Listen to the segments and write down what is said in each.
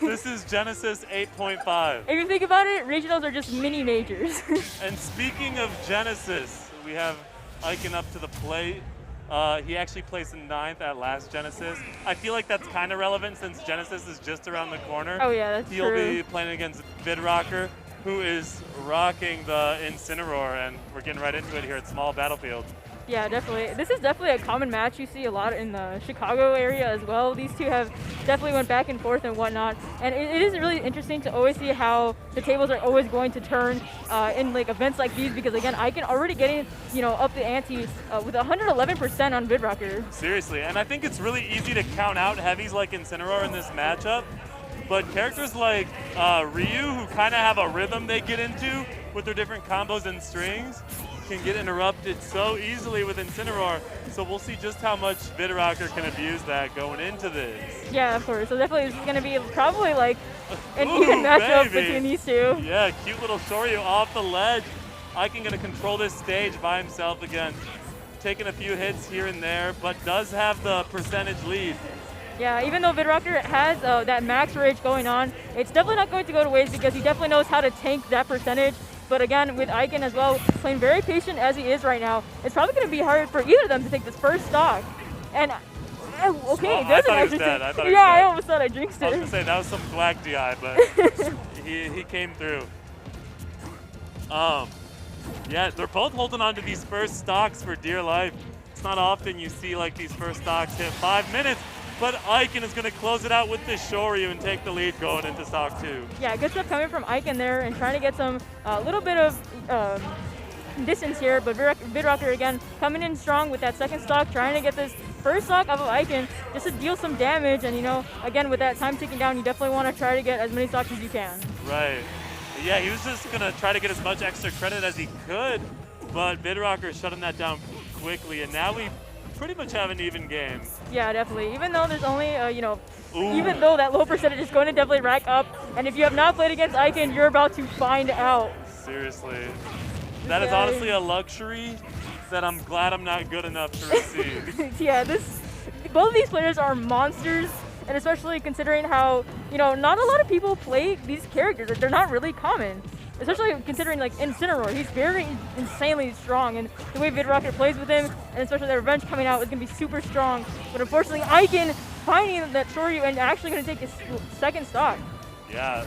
This is Genesis 8.5. If you think about it, regionals are just mini majors. And speaking of Genesis, we have Ikan up to the plate. He actually placed in 9th at last Genesis. I feel like that's kind of relevant since Genesis is just around the corner. Oh yeah, that's He'll true. be playing against Vidrocker, who is rocking the Incineroar, and we're getting right into it here at Small Battlefield. Yeah, definitely. This is definitely a common match you see a lot in the Chicago area as well. These two have definitely went back and forth and whatnot. And it is really interesting to always see how the tables are always going to turn in like events like these, because again, Ikan already getting, you know, up the ante with 111% on Vidrocker. Seriously, and I think it's really easy to count out heavies like Incineroar in this matchup, but characters like Ryu, who kind of have a rhythm they get into with their different combos and strings, can get interrupted so easily with Incineroar. So we'll see just how much Vidrocker can abuse that going into this. Yeah, of course. So definitely this is going to be probably like an even matchup between these two. Yeah, cute little Shoryu off the ledge. Ikan going to control this stage by himself again. Taking a few hits here and there, but does have the percentage lead. Yeah, even though Vidrocker has that max rage going on, it's definitely not going to go to waste because he definitely knows how to tank that percentage. But again, with Ikan as well, playing very patient as he is right now, it's probably going to be hard for either of them to take this first stock. And, okay, I thought he was dead. I almost thought I jinxed it. I was going to say, that was some black DI, but he came through. Yeah, they're both holding on to these first stocks for dear life. It's not often you see like these first stocks hit 5 minutes. But Ikan is going to close it out with this Shoryu and take the lead going into stock 2. Yeah, good stuff coming from Ikan there and trying to get some little bit of distance here. But Vidrocker again coming in strong with that second stock, trying to get this first stock off of Ikan just to deal some damage. And you know, again with that time ticking down, you definitely want to try to get as many stocks as you can. Right. Yeah, he was just going to try to get as much extra credit as he could, but Vidrocker shutting that down quickly, and now we pretty much have an even game. Yeah, definitely. Even though there's only, you know, Ooh. Even though that low percentage is going to definitely rack up, and if you have not played against Ikan, you're about to find out. Seriously. That is honestly a luxury that I'm glad I'm not good enough to receive. Yeah, both of these players are monsters, and especially considering how, you know, not a lot of people play these characters. They're not really common. Especially considering like Incineroar, he's very insanely strong, and the way Vidrocker plays with him, and especially the revenge coming out, is going to be super strong. But unfortunately, Ikan finding that Shoryu and actually going to take his second stock. Yeah,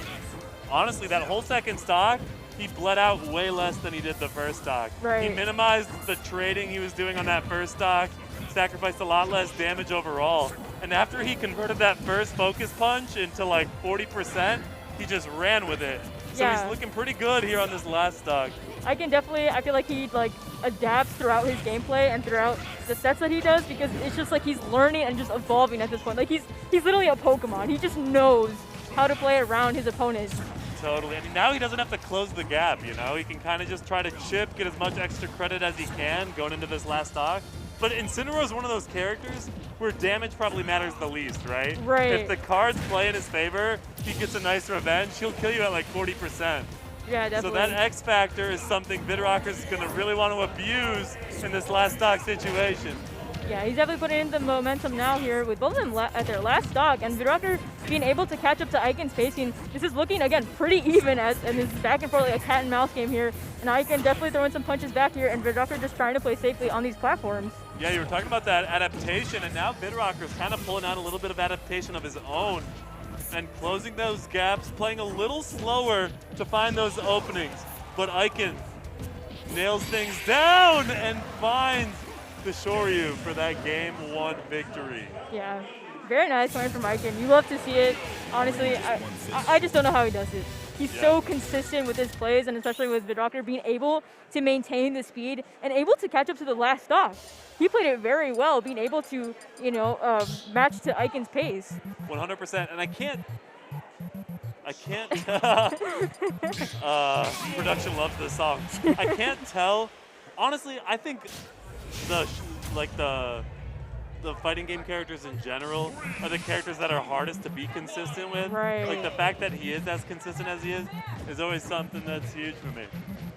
honestly, that whole second stock, he bled out way less than he did the first stock. Right. He minimized the trading he was doing on that first stock, sacrificed a lot less damage overall. And after he converted that first focus punch into like 40%, he just ran with it. So he's looking pretty good here on this last stock. I feel like he like adapts throughout his gameplay and throughout the sets that he does, because it's just like he's learning and just evolving at this point. Like he's literally a Pokemon. He just knows how to play around his opponents. Totally. I mean, now he doesn't have to close the gap, you know? He can kind of just try to chip, get as much extra credit as he can going into this last stock. But Incineroar is one of those characters where damage probably matters the least, right? Right. If the cards play in his favor, he gets a nice revenge, he'll kill you at like 40%. Yeah, definitely. So that X factor is something Vidrocker is going to really want to abuse in this last stock situation. Yeah, he's definitely putting in the momentum now here with both of them at their last stock, and Vidrocker being able to catch up to Ikan's pacing. This is looking, again, pretty even, and this is back and forth like a cat and mouse game here. And Ikan definitely throwing some punches back here, and Vidrocker just trying to play safely on these platforms. Yeah, you were talking about that adaptation, and now Vidrocker's kind of pulling out a little bit of adaptation of his own and closing those gaps, playing a little slower to find those openings. But Ikan nails things down and finds the Shoryu for that game 1 victory. Yeah, very nice coming from Ikan. You love to see it. Honestly, I just don't know how he does it. He's so consistent with his plays, and especially with Vidrocker being able to maintain the speed and able to catch up to the last stock. He played it very well, being able to, you know, match to Ikan's pace. 100%, and I can't. Production loves this song. I can't tell. Honestly, I think the fighting game characters in general are the characters that are hardest to be consistent with. Right. Like the fact that he is as consistent as he is always something that's huge for me.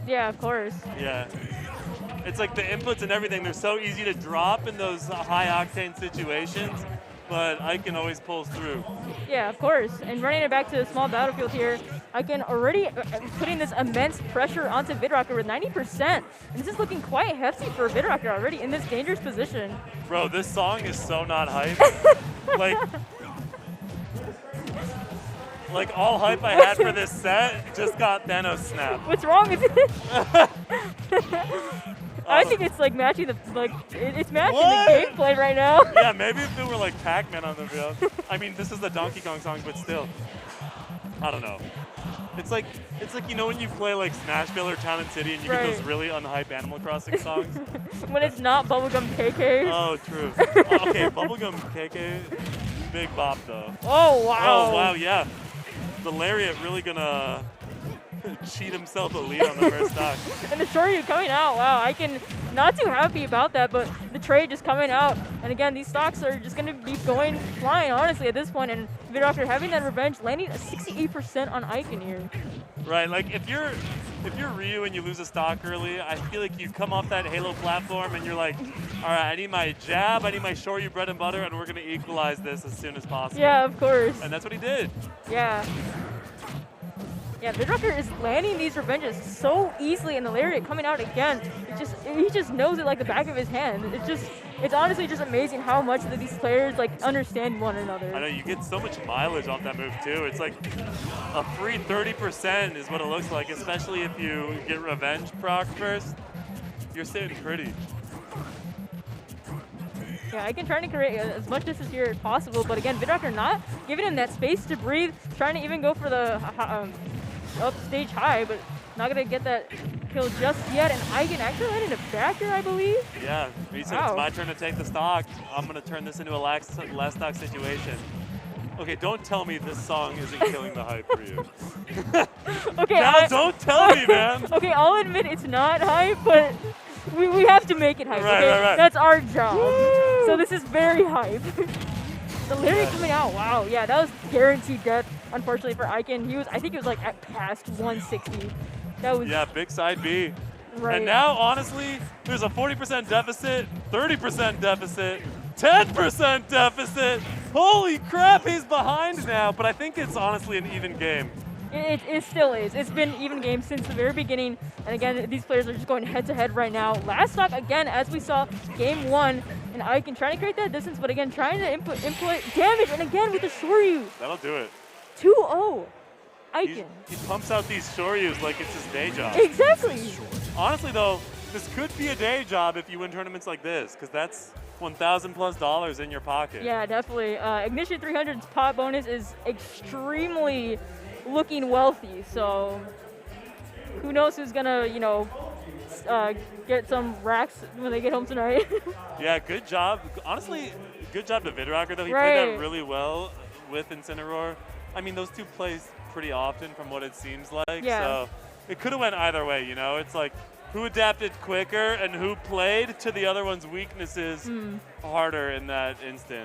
Yeah, of course. Yeah. It's like the inputs and everything, they're so easy to drop in those high octane situations, but Ikan always pulls through. Yeah, of course. And running it back to the small battlefield here, Ikan already putting this immense pressure onto Vidrocker with 90%. And this is looking quite hefty for Vidrocker already in this dangerous position. Bro, this song is so not hype. Like all hype I had for this set just got Thanos snapped. What's wrong with it? I think it's like matching it's matching What? the gameplay right now. Yeah, maybe if it were like Pac-Man on the field. I mean, this is the Donkey Kong song, but still. I don't know. It's like you know when you play like Smashville or Town and City and you get those really unhype Animal Crossing songs? When it's not Bubblegum KK. Oh, true. Okay, Bubblegum KK, big bop though. Oh, wow. Oh, wow, yeah. The Lariat really gonna cheat himself a lead on the first stock. And the Shoryu coming out. Wow, Ikan not too happy about that, but the trade just coming out. And again, these stocks are just going to be going flying, honestly, at this point. And Vidrocker having that revenge, landing a 68% on Ikan here. Right, like if you're Ryu and you lose a stock early, I feel like you come off that Halo platform and you're like, all right, I need my jab, I need my Shoryu bread and butter, and we're going to equalize this as soon as possible. Yeah, of course. And that's what he did. Yeah. Yeah, Vidrocker is landing these revenges so easily, and the Lariat coming out again. He just knows it like the back of his hand. It's honestly just amazing how much that these players like understand one another. I know, you get so much mileage off that move too. It's like a free 30% is what it looks like, especially if you get revenge proc first. You're sitting pretty. Yeah, Ikan trying to create as much distance here as possible, but again, Vidrocker not giving him that space to breathe, trying to even go for the up stage high, but not going to get that kill just yet. And Ikan actually landed a backer, I believe. Yeah, he said it's my turn to take the stock. I'm going to turn this into a last stock situation. Okay, don't tell me this song isn't killing the hype for you. Okay, now don't tell me, man. Okay, I'll admit it's not hype, but we have to make it hype. Right, okay? right. That's our job. Woo! So this is very hype. The Lariat coming out, wow, yeah, that was guaranteed death, unfortunately for Ikan. I think he was like at past 160. That was big side B. right. And now, honestly, there's a 40% deficit, 30% deficit, 10% deficit. Holy crap, he's behind now, but I think it's honestly an even game. It still is. It's been even game since the very beginning. And again, these players are just going head-to-head right now. Last stock, again, as we saw, game one, and Ikan trying to create that distance, but again, trying to input damage, and again with the Shoryu. That'll do it. 2-0. Ikan. He pumps out these Shoryus like it's his day job. Exactly. Honestly, though, this could be a day job if you win tournaments like this, because that's $1,000+ in your pocket. Yeah, definitely. Ignition 300's pot bonus is extremely looking wealthy, so who knows who's gonna, get some racks when they get home tonight. Yeah, good job. Honestly, good job to Vidrocker, though. He Right. played that really well with Incineroar. I mean, those two plays pretty often from what it seems like. Yeah. So it could have went either way, you know? It's like who adapted quicker and who played to the other one's weaknesses harder in that instance.